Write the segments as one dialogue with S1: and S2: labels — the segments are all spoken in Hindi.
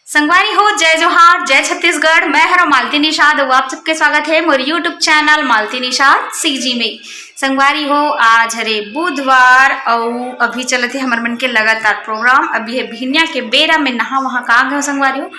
S1: संगवारी हो, जय जोहार, जय छत्तीसगढ़। मैं हरा मालती निषाद और आप सबके स्वागत है मोर यूट्यूब चैनल मालती निषाद सीजी में। संगवारी हो, आज हरे बुधवार और अभी चलते हमार मन के लगातार प्रोग्राम। अभी है भिनिया के बेरा में नहा वहाँ का गए संगवारी हो।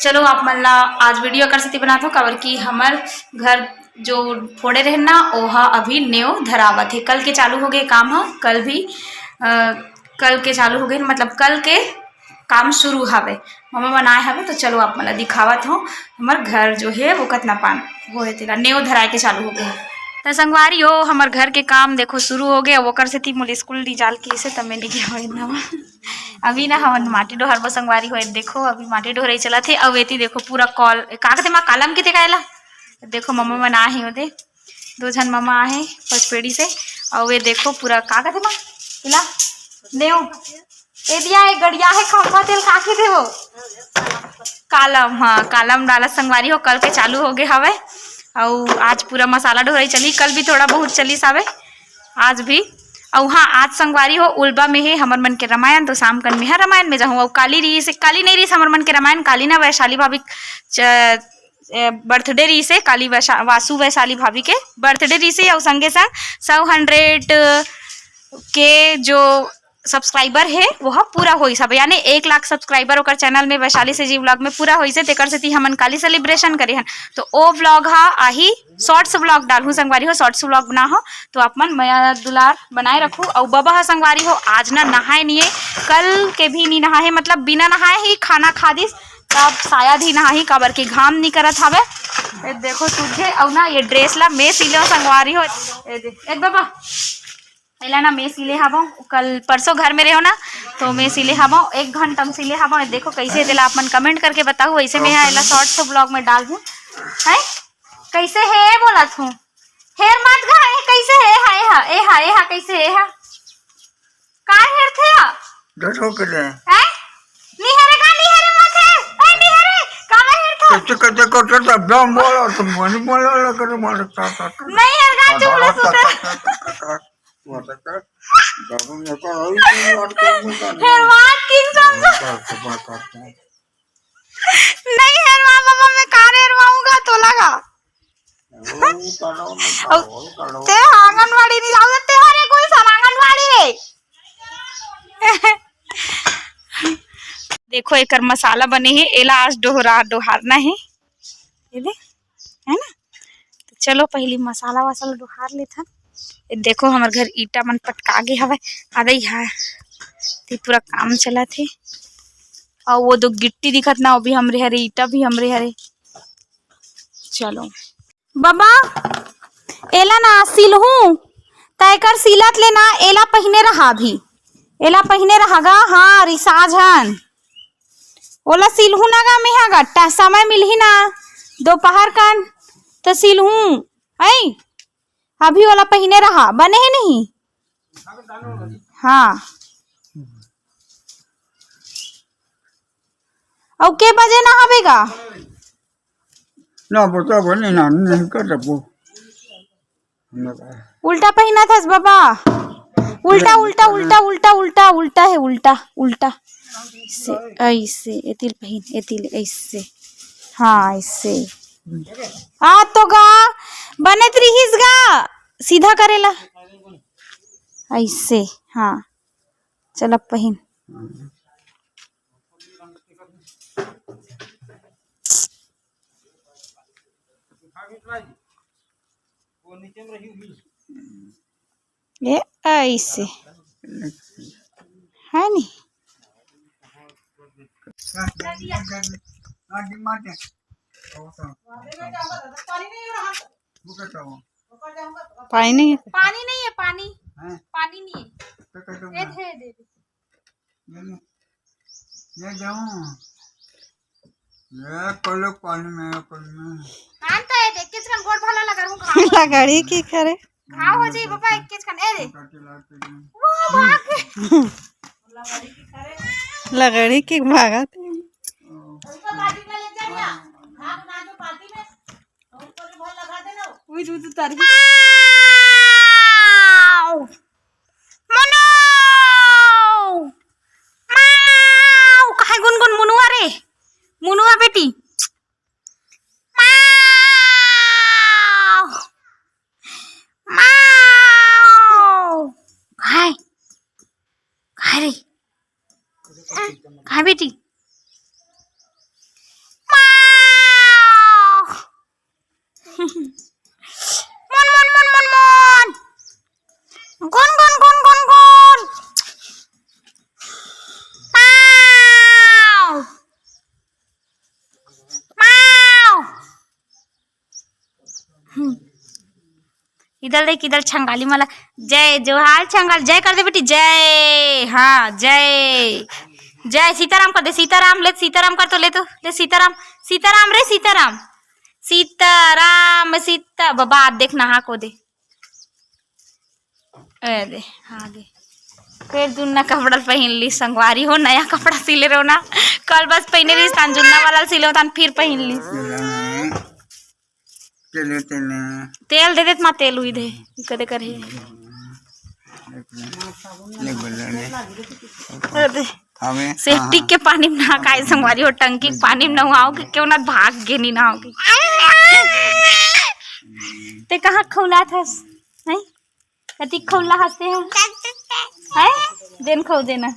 S1: चलो आप मन ला आज वीडियो कर सकती बनाता हूँ काबर की हमार घर जो फोड़े रहे ना ओहा अभी नेव धरावत है। कल के चालू हो गए काम है, कल भी कल के चालू हो गए, मतलब कल के काम शुरू हवे। मम्मा बनाए हवे तो चलो आप मला दिखावत हो हमार घर जो है वो कितना पान वो है तेरा नेव धराए के चालू हो गए। तो संगवारी हो, हमार घर के काम देखो शुरू हो गए। वो कर से थी मोले स्कूल दी जाल की से तब मैंने क्या हो अभी ना हम माटी डोहर बो संगवारी हो। देखो अभी माटी डोहर चला थे अब एती देखो पूरा कॉल कागते माँ कालम की दिखाएला। देखो मम्मा बना है ओदे दो जन मम्मा आहे पचपेड़ी से और वे देखो पूरा कागते माँ पिला नेव ए दिया है गड़िया है खंभा तेल काके थे वो कालम। हाँ कालम डाला संगवारी हो, कल के चालू हो गए हवे और आज पूरा मसाला ढोराई चली। कल भी थोड़ा बहुत चली सावे आज भी। और हाँ आज संगवारी हो उल्बा में है हमर मन के रामायण, तो शाम कन में है रामायण में जाऊँ। और काली रही से काली नहीं रही हमर मन के रामायण, काली ना वैशाली भाभी बर्थडे रही से काली वासु वैशाली भाभी के बर्थडे रही से और संगे संग 100 के जो सब्सक्राइबर है वह पूरा होई सब, यानी 1 लाख सब्सक्राइबर ओकर चैनल में वैशाली से जी व्लॉग में पूरा होई से तेकर से हमन काली सेलिब्रेशन करे हन। तो ओ व्लॉग हा आही शॉर्ट्स व्लॉग डालू संगवारी हो, शॉर्ट्स व्लॉग बना हो तो आप मन मया दुलार बनाए रखू। और बाबा संगवारी हो आज ना नहाए नहीं है, कल के भी नहीं नहाए, मतलब बिना नहाए ही खाना खा दिस तब शायद ही नहा ही काबर के घाम नहीं करत हवे। देखो तुझे और ना ये ड्रेस ला मैं सिले संगवारी हो एक बाबा पहला ना मैं सिले हवा कल परसों घर में रहो ना तो मैं सिले हवा 1 घंटा में सिले हवा। देखो कैसे दिला आप मन कमेंट करके बताओ, वैसे मैं यहाँ शॉर्ट्स ब्लॉग में डाल दूँ है कैसे है बोला थू हेर मत गा कैसे है हाय हा ए हा ए हा कैसे है हा का हेर थे हा
S2: देखो किधर
S1: है निहरे का निहरे मत है ए निहरे का हेर था
S2: कच्चे कच्चे कोटे तब दम बोलो तुम मनी बोलो लगे मारता था
S1: नहीं हेर का चुगले सुते
S2: बाबू ने कहा आई और
S1: हेर बात किन समझो नहीं हेरवा बाबा मैं कार हेरवाऊंगा तो लगा ते आंगनवाड़ी नहीं जाओ ते हरे कोई सा आंगनवाड़ी है देखो एक मसाला बने है एला आज डोहारना है ये दे है ना। तो चलो पहले मसाला वसाला डोहार लेथा। देखो हमारे घर ईटा मन पटका गे हवे आदई है ते पूरा काम चला थे। और वो दो गिट्टी दिखत ना वो भी हमरे हरे ईटा भी हमरे हरे। चलो बाबा एला ना सिलहू तयकर सिलत ले ना एला पहिने रहा भी एला पहिने रहागा। हाँ रिसाज हन ओला सिलहू ना गा मैं गट्टा समय मिलही ना दोपहर कन तो सिलहू आई अभी वाला पहिने रहा बने है नहीं। हाँ और के बजे ना हवेगा
S2: ना बता बने ना नहीं कर रबो
S1: उल्टा पहना था बाबा उल्टा उल्टा उल्टा उल्टा उल्टा उल्टा है उल्टा उल्टा ऐसे ऐसे एतिल पहन एतिल ऐसे हाँ ऐसे आ तो गा बने त्रिहिस गा सीधा करेला ऐसे। हाँ चल पहन ये ऐसे है नी पानी नहीं है पानी पानी नहीं है दे दे
S2: ये जाऊं ये कल पानी में
S1: आंता है देख किस कन गोड़ भला लगा हूं लगाड़ी की करे घाव हो जाई बाबा एक किस कन ए दे वो भाग लगाड़ी की भागा उसका बाटी में ले जाइए भाग ना जो पार्टी में उसको जो बहुत लगा देना उई तू तारी मनो माऊ काहे गुनगुन मुनुआ रे मन मन मन मन मन गुन गुन गुन गुन गुन माव माव। इधर देख, इधर छंगाली माला। जय जोहार छंगाल, जय कर दे बेटी, जय। हाँ जय जय। सीताराम कर दे, सीताराम ले, सीताराम कर तो ले, तो ले सीताराम, सीताराम रे सीताराम, सीताराम सीता। बाबा देख नहा को दे, दे हाँ दे। फिर जुन्ना कपड़ा पहन ली, संगवारी हो नया कपड़ा सिले रहो ना। कल बस पहने रही तान जुन्ना वाला सिलो तान फिर पहन ली। तेल दे देत माँ, तेल हुई दे कदे करे सेफ्टी के पानी में नहा काय संगवारी हो, टंकी के पानी में नहाओ कि क्यों ना भाग गे नहीं नहाओगे। ते कहाँ खौला था नहीं कति खौला हंसते हैं है देन खौ देना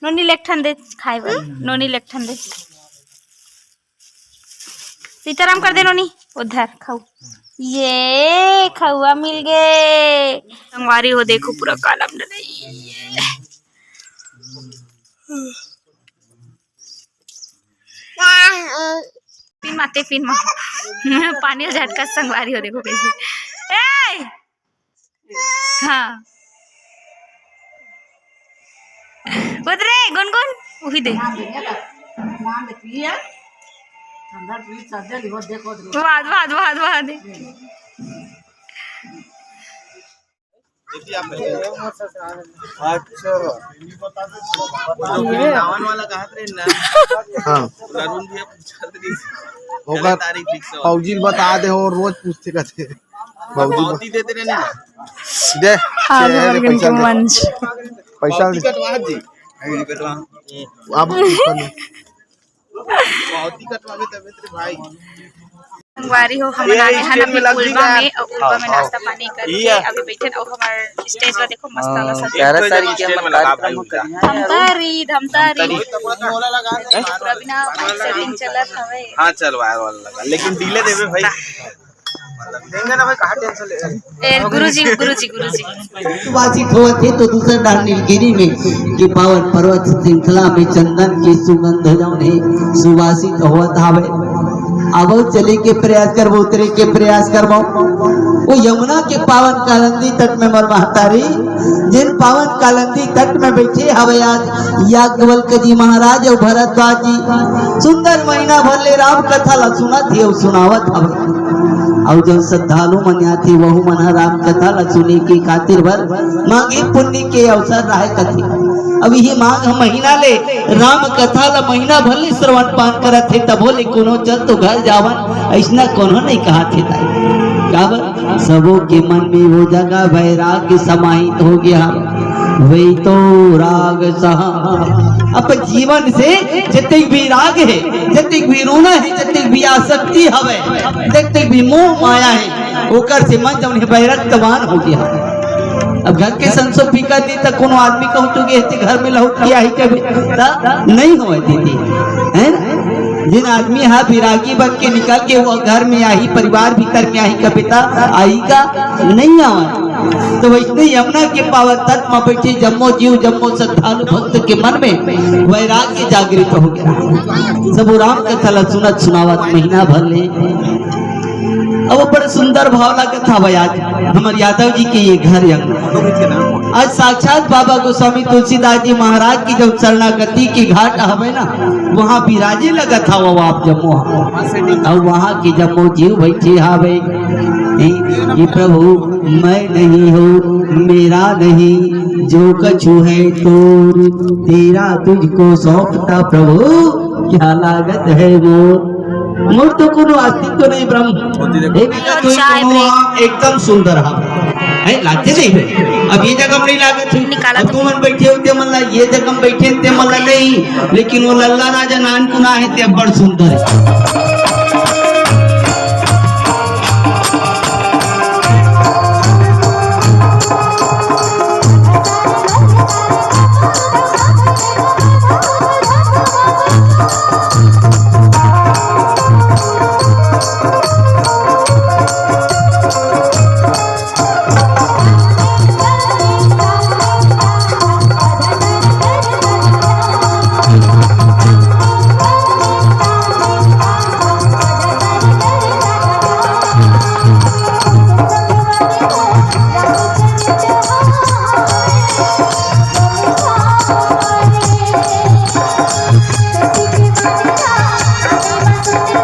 S1: नोनी लेखन दे खाए वाली, नोनी लेखन दे। सीताराम कर दे नोनी, उधर खाओ। ये खौआ मिल गए संगवारी हो, देखो पूरा काला में पिन माते पिन मा पानी झटका संगवारी हो, देखो कैसे। ए हाँ उतरे गुनगुन वही दे वाद वाद वाद वाद।
S3: फौजी बता दे और रोज पूछते कहते फौजी देते रहने दे पैसा
S1: संगवारी हो हम आगे हैं अपने उल्बा में, और उल्बा में नाश्ता पानी करके अभी बैठे और हमारे स्टेज पर देखो मस्त वाला सब धमतारी धमतारी पूरा बिना सेटिंग चलत हवे।
S4: हां चल वायर वाला लगा, लेकिन डीले देबे भाई, देंगे ना भाई, कहां टेंशन ले।
S1: गुरुजी गुरुजी गुरुजी
S5: सुवासित हुए थे तो दूसरे डाल नीलगिरी में कि पावन पर्वत श्रृंखला में चंदन की सुगंध जौने सुवासित हुआ था। अब चले के प्रयास करबो, उतरे के प्रयास करबो। वो यमुना के पावन कालंदी तट में मर महतारी, जिन पावन कालंदी तट में बैठे हवे आज याज्ञवल्क्य जी महाराज और भरद्वाज जी सुंदर महीना भर ले राम कथा ला सुनत ही और सुनावत हवे। और जब श्रद्धालु मनिया थी वहु मना राम कथा ला सुनी की खातिर भर मांगे पुण्य के अवसर रहे कथी। अब ये मांग महीना ले राम कथा ला महीना भर ले श्रवण पान करत थे, तब बोले कोनो चल तो घर जावन, ऐसा कोनो नहीं कहा थे। सबों के मन में वो जगह वैराग्य समाहित हो गया, वही तो राग सहा। अपन जीवन से जितने भी राग है, जितने भी रोना है, जितने भी आसक्ति हवे, जितने भी मोह माया है, ओकर से मन जब वैरक्तवान हो गया। अब घर के संसो फीका दी तक कोनो आदमी कहूँ तो घर में लहू किया ही कभी नहीं हुए दीदी है। जिन आदमी हा विरागी बन के निकल के वो घर में आई, परिवार भीतर में आई, कविता आई का नहीं आवा। तो वैसे यमुना के पावन तट में बैठे जम्मो जीव जम्मो श्रद्धालु भक्त के मन में वैराग्य जागृत हो गया। सब राम कथा सुनत सुनावत महीना भर ले। अब बड़े सुंदर भाव लगा था भाई। आज हमारे यादव जी के ये घर आज साक्षात बाबा गोस्वामी तुलसीदास जी महाराज की जब शरणागति की घाट हवे ना, वहाँ विराजे लगा था वो आप जम्मू, और वहाँ की जम्मू जीव बैठे हवे। ये प्रभु मैं नहीं हूँ मेरा नहीं, जो कछु है तो तेरा तुझको सौंपता प्रभु, क्या लागत है मोर। मोर तो कोनो अस्तित्व तो नहीं, ब्रह्म एकदम सुंदर है लागते नहीं है। अब ये जगह नहीं लागत है, तुम बैठे होते मल्ला ये जगह बैठे थे मल्ला नहीं, लेकिन वो लल्ला राजा नान कुना है ते बड़ सुंदर है। है